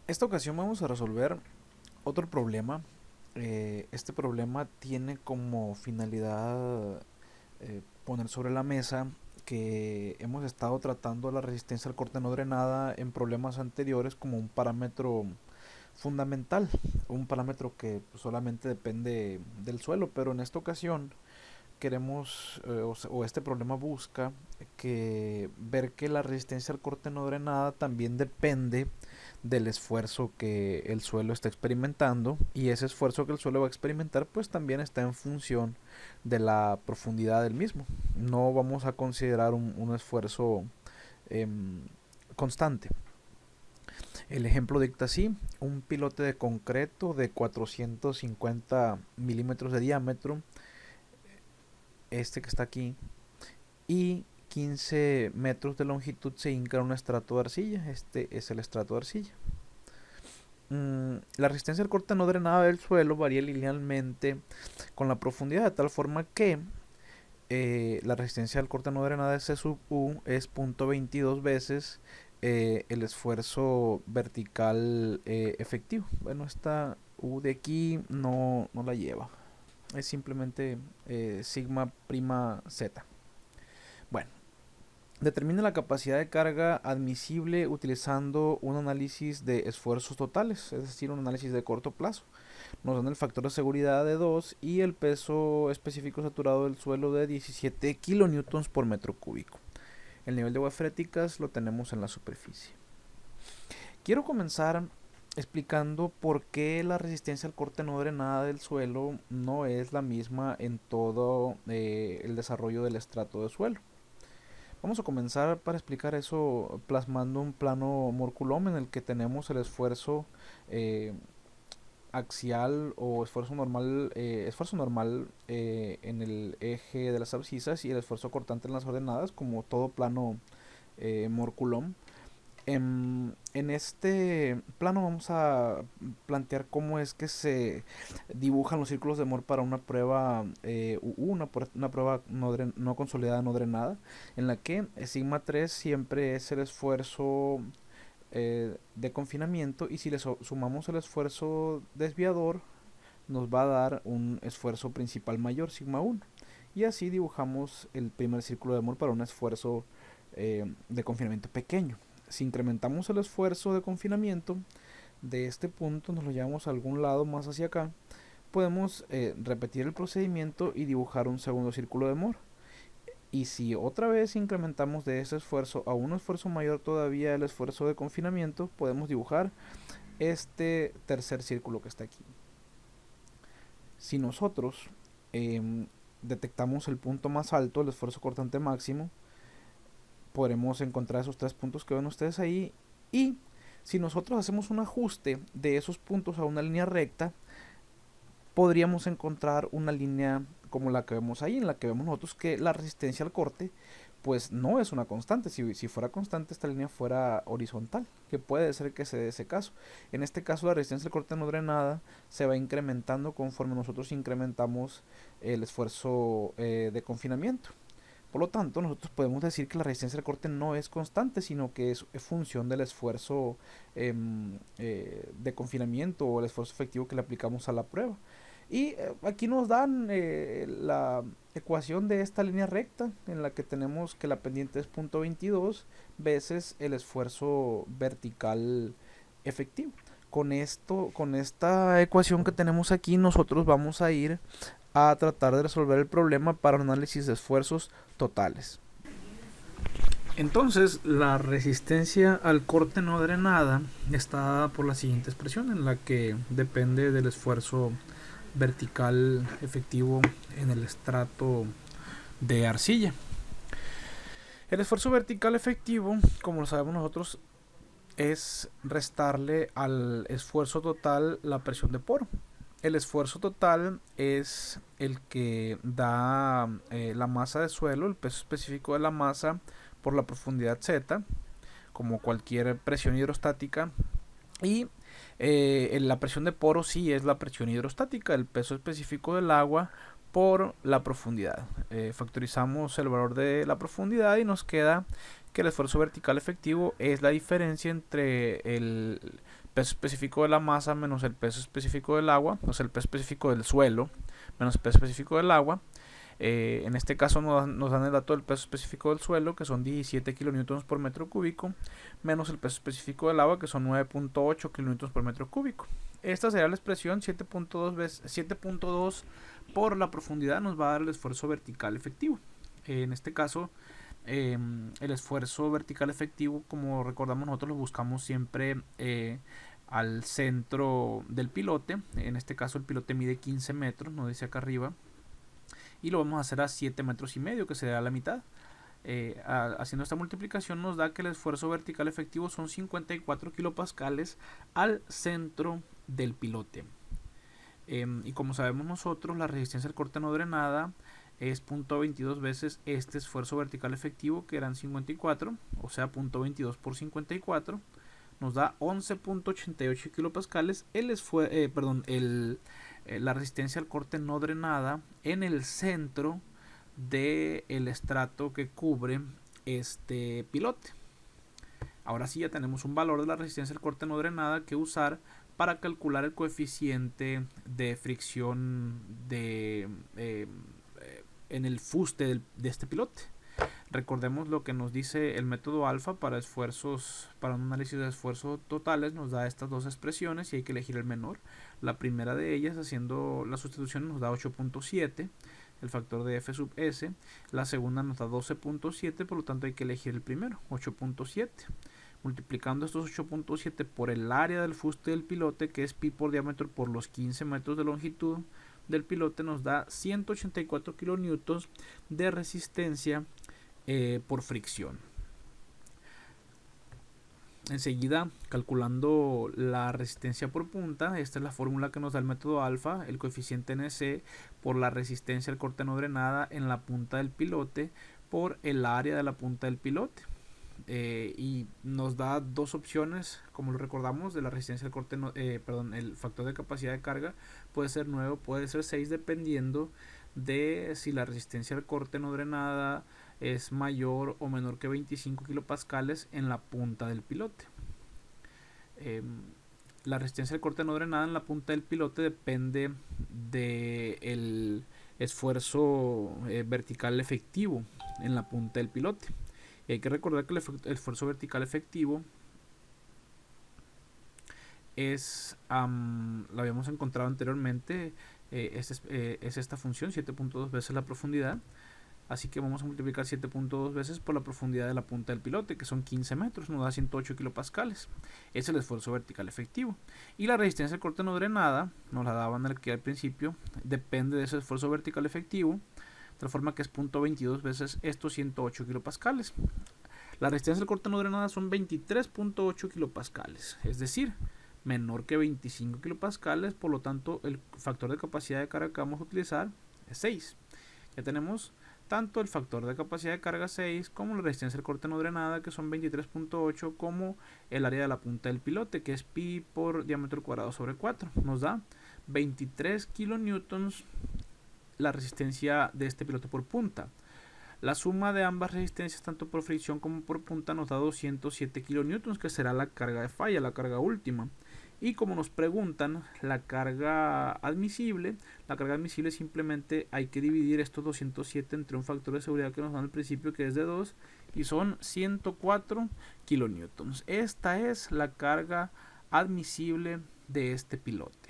Esta ocasión vamos a resolver otro problema. Este problema tiene como finalidad poner sobre la mesa que hemos estado tratando la resistencia al corte no drenada en problemas anteriores como un parámetro fundamental, un parámetro que solamente depende del suelo, pero en esta ocasión queremos o este problema busca que ver que la resistencia al corte no drenada también depende del esfuerzo que el suelo está experimentando, y ese esfuerzo que el suelo va a experimentar pues también está en función de la profundidad del mismo. No vamos a considerar un esfuerzo eh, constante. El ejemplo dicta así: un pilote de concreto de 450 milímetros de diámetro, este que está aquí, y 15 metros de longitud se hinca en un estrato de arcilla. Este es el estrato de arcilla. La resistencia al corte no drenada del suelo varía linealmente con la profundidad, de tal forma que la resistencia al corte no drenada de C sub U es 0.22 veces el esfuerzo vertical efectivo. Bueno, esta U de aquí no la lleva, es simplemente sigma prima Z. Bueno, determina la capacidad de carga admisible utilizando un análisis de esfuerzos totales, es decir, un análisis de corto plazo. Nos dan el factor de seguridad de 2 y el peso específico saturado del suelo de 17 kilonewtons por metro cúbico. El nivel de aguas freáticas lo tenemos en la superficie. Quiero comenzar explicando por qué la resistencia al corte no drenada del suelo no es la misma en todo el desarrollo del estrato de suelo. Vamos a comenzar para explicar eso plasmando un plano Moore-Coulomb en el que tenemos el esfuerzo eh, axial o esfuerzo normal en el eje de las abscisas y el esfuerzo cortante en las ordenadas, como todo plano Moore-Coulomb. En este plano vamos a plantear cómo es que se dibujan los círculos de Moore para una prueba UU, una prueba no consolidada, no drenada, en la que sigma 3 siempre es el esfuerzo de confinamiento, y si le sumamos el esfuerzo desviador nos va a dar un esfuerzo principal mayor, sigma 1. Y así dibujamos el primer círculo de Moore para un esfuerzo de confinamiento pequeño. Si incrementamos el esfuerzo de confinamiento de este punto, nos lo llevamos a algún lado más hacia acá, podemos repetir el procedimiento y dibujar un segundo círculo de Moore. Y si otra vez incrementamos de ese esfuerzo a un esfuerzo mayor todavía, el esfuerzo de confinamiento, podemos dibujar este tercer círculo que está aquí. Si nosotros detectamos el punto más alto, el esfuerzo cortante máximo, podremos encontrar esos tres puntos que ven ustedes ahí, y si nosotros hacemos un ajuste de esos puntos a una línea recta, podríamos encontrar una línea como la que vemos ahí, en la que vemos nosotros que la resistencia al corte pues no es una constante. Si fuera constante, esta línea fuera horizontal, que puede ser que se dé ese caso. En este caso, la resistencia al corte no drenada se va incrementando conforme nosotros incrementamos el esfuerzo de confinamiento. Por lo tanto, nosotros podemos decir que la resistencia al corte no es constante, sino que es función del esfuerzo de confinamiento o el esfuerzo efectivo que le aplicamos a la prueba. Y aquí nos dan la ecuación de esta línea recta, en la que tenemos que la pendiente es 0.22 veces el esfuerzo vertical efectivo. Con esta ecuación que tenemos aquí, nosotros vamos a ir a tratar de resolver el problema para un análisis de esfuerzos totales. Entonces, la resistencia al corte no drenada está dada por la siguiente expresión, en la que depende del esfuerzo vertical efectivo en el estrato de arcilla. El esfuerzo vertical efectivo, como lo sabemos nosotros, es restarle al esfuerzo total la presión de poro. El esfuerzo total es el que da la masa de suelo, el peso específico de la masa por la profundidad Z, como cualquier presión hidrostática. Y la presión de poro sí es la presión hidrostática, el peso específico del agua por la profundidad. Factorizamos el valor de la profundidad y nos queda que el esfuerzo vertical efectivo es la diferencia entre el peso específico de la masa menos el peso específico del agua, o sea, el peso específico del suelo menos el peso específico del agua. En este caso nos dan el dato del peso específico del suelo, que son 17 kilonewtons por metro cúbico, menos el peso específico del agua, que son 9.8 kilonewtons por metro cúbico. Esta será la expresión 7.2 por la profundidad, nos va a dar el esfuerzo vertical efectivo. En este caso, el esfuerzo vertical efectivo, como recordamos, nosotros lo buscamos siempre al centro del pilote. En este caso el pilote mide 15 metros, nos dice acá arriba, y lo vamos a hacer a 7 metros y medio, que será la mitad. Haciendo esta multiplicación nos da que el esfuerzo vertical efectivo son 54 kilopascales al centro del pilote. Y como sabemos nosotros, la resistencia al corte no drenada es 0.22 veces este esfuerzo vertical efectivo, que eran 54, o sea 0.22 por 54 nos da 11.88 kilopascales. La resistencia al corte no drenada en el centro del estrato que cubre este pilote. Ahora sí ya tenemos un valor de la resistencia al corte no drenada que usar para calcular el coeficiente de fricción en el fuste de este pilote. Recordemos lo que nos dice el método alfa para un análisis de esfuerzos totales. Nos da estas dos expresiones y hay que elegir el menor. La primera de ellas, haciendo la sustitución, nos da 8.7, el factor de F sub S. La segunda nos da 12.7, por lo tanto hay que elegir el primero, 8.7. Multiplicando estos 8.7 por el área del fuste del pilote, que es pi por diámetro por los 15 metros de longitud del pilote, nos da 184 kilonewtons de resistencia por fricción. Enseguida, calculando la resistencia por punta, esta es la fórmula que nos da el método alfa, el coeficiente NC por la resistencia al corte no drenada en la punta del pilote por el área de la punta del pilote. Y nos da dos opciones, como lo recordamos, de la resistencia al corte, el factor de capacidad de carga puede ser 9 o puede ser 6, dependiendo de si la resistencia al corte no drenada es mayor o menor que 25 kilopascales en la punta del pilote. La resistencia al corte no drenada en la punta del pilote depende del esfuerzo vertical efectivo en la punta del pilote. Y hay que recordar que el esfuerzo vertical efectivo lo habíamos encontrado anteriormente, es esta función, 7.2 veces la profundidad. Así que vamos a multiplicar 7.2 veces por la profundidad de la punta del pilote, que son 15 metros, nos da 108 kilopascales. Es el esfuerzo vertical efectivo. Y la resistencia al corte no drenada, nos la daban aquí al principio, depende de ese esfuerzo vertical efectivo, de tal forma que es 0.22 veces estos 108 kilopascales. La resistencia al corte no drenada son 23.8 kilopascales, es decir, menor que 25 kilopascales, por lo tanto el factor de capacidad de carga que vamos a utilizar es 6. Ya tenemos tanto el factor de capacidad de carga 6 como la resistencia al corte no drenada, que son 23.8, como el área de la punta del pilote, que es pi por diámetro cuadrado sobre 4. Nos da 23 kilonewtons la resistencia de este pilote por punta. La suma de ambas resistencias, tanto por fricción como por punta, nos da 207 kilonewtons, que será la carga de falla, la carga última. Y como nos preguntan la carga admisible simplemente hay que dividir estos 207 entre un factor de seguridad que nos dan al principio, que es de 2, y son 104 kilonewtons. Esta es la carga admisible de este pilote.